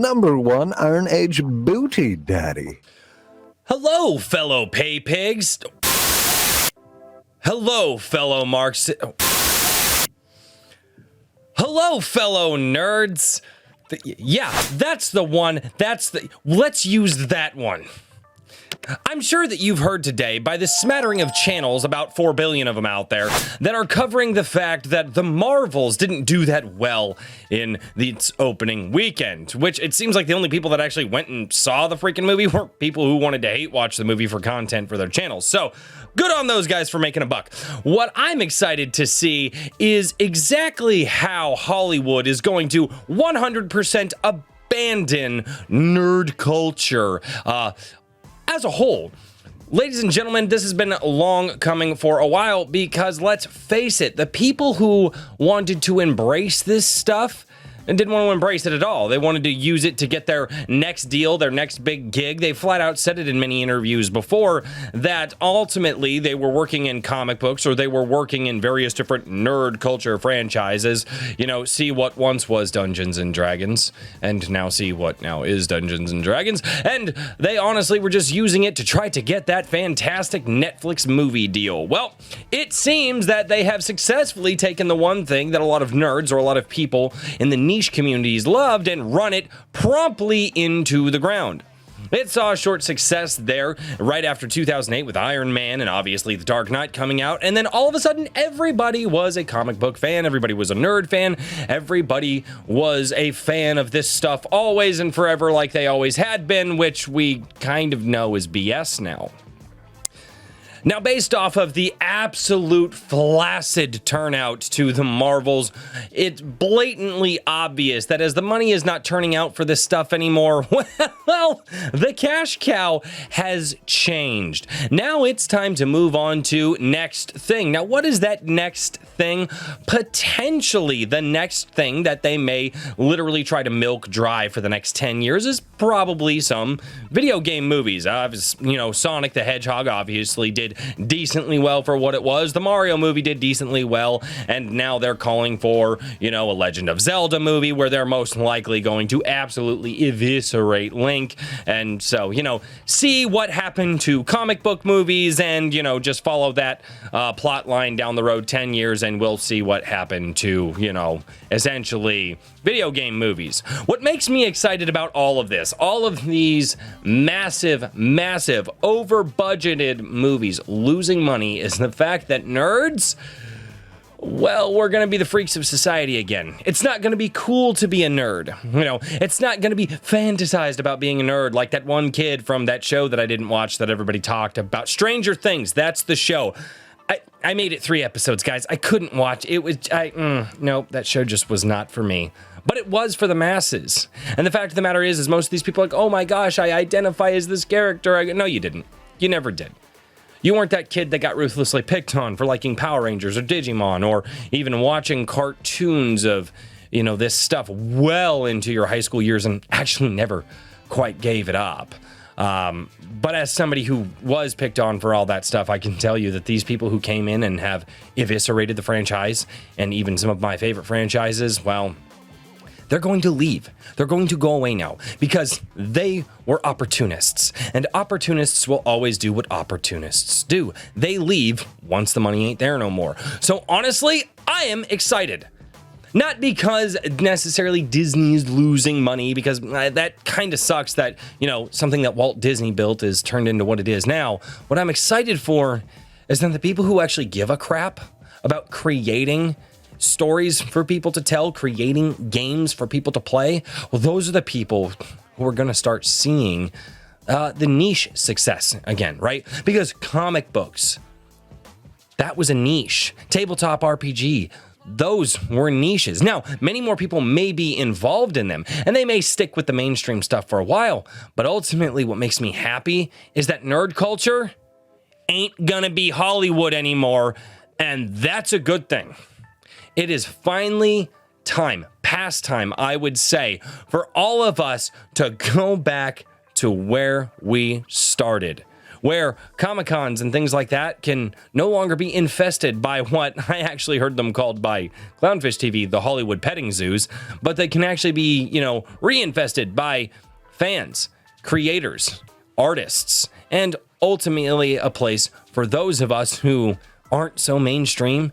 number one Iron Age booty daddy. Hello, fellow pay pigs. Hello, fellow Marks. Hello, fellow nerds. Yeah, that's the one. Let's use that one. I'm sure that you've heard today by the smattering of channels, about 4 billion of them out there, that are covering the fact that the Marvels didn't do that well in its opening weekend, which it seems like the only people that actually went and saw the freaking movie were people who wanted to hate watch the movie for content for their channels. So good on those guys for making a buck. What I'm excited to see is exactly how Hollywood is going to 100% abandon nerd culture as a whole. Ladies and gentlemen, this has been long coming for a while because let's face it, the people who wanted to embrace this stuff and didn't want to embrace it at all. They wanted to use it to get their next deal, their next big gig. They flat out said it in many interviews before that ultimately they were working in comic books or they were working in various different nerd culture franchises. You know, see what once was Dungeons and Dragons and now see what now is Dungeons and Dragons. And they honestly were just using it to try to get that fantastic Netflix movie deal. Well, it seems that they have successfully taken the one thing that a lot of nerds or a lot of people in the niche communities loved and run it promptly into the ground. It saw a short success there right after 2008 with Iron Man and obviously The Dark Knight coming out, and then all of a sudden everybody was a comic book fan, everybody was a nerd fan, everybody was a fan of this stuff always and forever like they always had been, which we kind of know is BS now. Now, based off of the absolute flaccid turnout to the Marvels, it's blatantly obvious that as the money is not turning out for this stuff anymore, well, the cash cow has changed. Now it's time to move on to next thing. Now, what is that next thing? Potentially the next thing that they may literally try to milk dry for the next 10 years is probably some video game movies. Sonic the Hedgehog obviously did decently well for what it was. The Mario movie did decently well, and now they're calling for, a Legend of Zelda movie where they're most likely going to absolutely eviscerate Link. And so, see what happened to comic book movies and, just follow that plot line down the road 10 years and we'll see what happened to, essentially video game movies. What makes me excited about all of this, all of these massive over-budgeted movies losing money, is the fact that nerds, well, we're going to be the freaks of society again. It's not going to be cool to be a nerd. It's not going to be fantasized about being a nerd like that one kid from that show that I didn't watch that everybody talked about. Stranger Things, that's the show. I made it 3 episodes, guys. I couldn't watch. Nope, that show just was not for me. But it was for the masses. And the fact of the matter is most of these people are like, oh my gosh, I identify as this character. No, you didn't. You never did. You weren't that kid that got ruthlessly picked on for liking Power Rangers or Digimon or even watching cartoons of, this stuff well into your high school years and actually never quite gave it up. But as somebody who was picked on for all that stuff, I can tell you that these people who came in and have eviscerated the franchise and even some of my favorite franchises, well, they're going to leave. They're going to go away now because they were opportunists, and opportunists will always do what opportunists do. They leave once the money ain't there no more. So honestly, I am excited. Not because necessarily Disney's losing money, because that kind of sucks that, something that Walt Disney built is turned into what it is now. What I'm excited for is that the people who actually give a crap about creating stories for people to tell, creating games for people to play, well, those are the people who are going to start seeing the niche success again, right? Because comic books, that was a niche. Tabletop RPG, those were niches. Now, many more people may be involved in them, and they may stick with the mainstream stuff for a while, but ultimately what makes me happy is that nerd culture ain't gonna be Hollywood anymore, and that's a good thing. It is finally past time, I would say, for all of us to go back to where we started. where Comic-Cons and things like that can no longer be infested by what I actually heard them called by Clownfish TV, the Hollywood petting zoos, but they can actually be, reinfested by fans, creators, artists, and ultimately a place for those of us who aren't so mainstream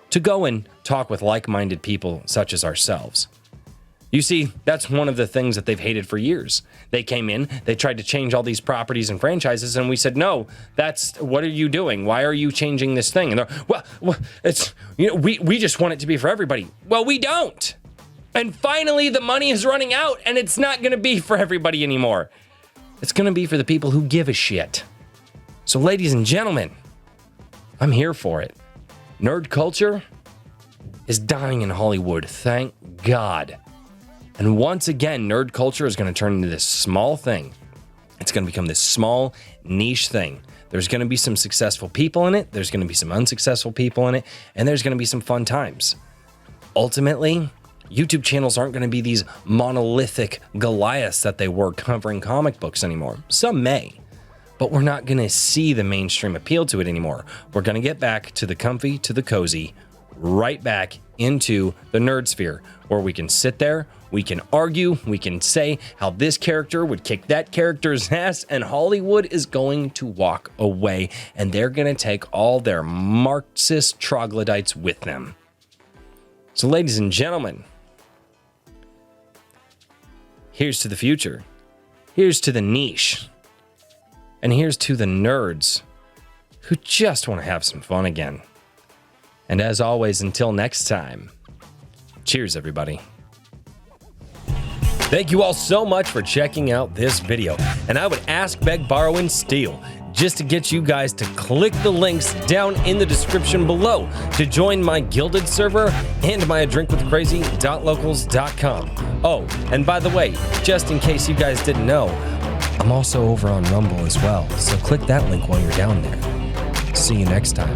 to go and talk with like-minded people such as ourselves. You see, that's one of the things that they've hated for years. They came in, they tried to change all these properties and franchises, and we said, no, what are you doing? Why are you changing this thing? And they're, well, it's, we just want it to be for everybody. Well, we don't. And finally, the money is running out, and it's not going to be for everybody anymore. It's going to be for the people who give a shit. So, ladies and gentlemen, I'm here for it. Nerd culture is dying in Hollywood, thank God. And once again, nerd culture is going to turn into this small thing. It's going to become this small, niche thing. There's going to be some successful people in it. There's going to be some unsuccessful people in it. And there's going to be some fun times. Ultimately, YouTube channels aren't going to be these monolithic Goliaths that they were covering comic books anymore. Some may. But we're not going to see the mainstream appeal to it anymore. We're going to get back to the comfy, to the cozy, right back into the nerd sphere, where we can sit there, we can argue, we can say how this character would kick that character's ass, and Hollywood is going to walk away, and they're going to take all their Marxist troglodytes with them. So, ladies and gentlemen, here's to the future. Here's to the niche. And here's to the nerds who just want to have some fun again. And as always, until next time, cheers, everybody. Thank you all so much for checking out this video. And I would ask, beg, borrow, and steal just to get you guys to click the links down in the description below to join my Guilded server and my adrinkwithcrazy.locals.com. Oh, and by the way, just in case you guys didn't know, I'm also over on Rumble as well, so click that link while you're down there. See you next time.